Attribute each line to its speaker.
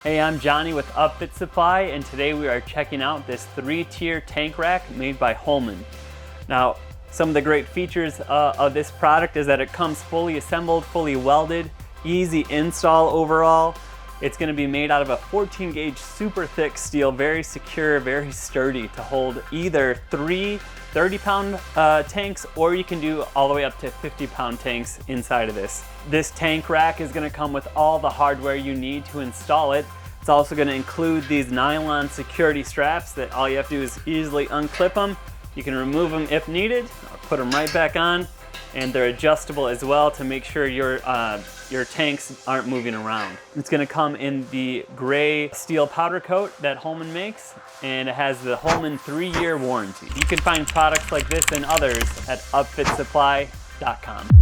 Speaker 1: Hey, I'm Johnny with Upfit Supply, and today we are checking out this 3-tier tank rack made by Holman. Now, some of the great features of this product is that it comes fully assembled, fully welded, easy install overall. It's going to be made out of a 14 gauge super thick steel, very secure, very sturdy to hold either 3 30-pound tanks, or you can do all the way up to 50-pound tanks inside of this. This tank rack is going to come with all the hardware you need to install it. It's also going to include these nylon security straps that all you have to do is easily unclip them. You can remove them if needed, or put them right back on, and they're adjustable as well to make sure your tanks aren't moving around. It's going to come in the gray steel powder coat that Holman makes, and it has the Holman 3-year warranty. You can find products like this and others at upfitsupply.com.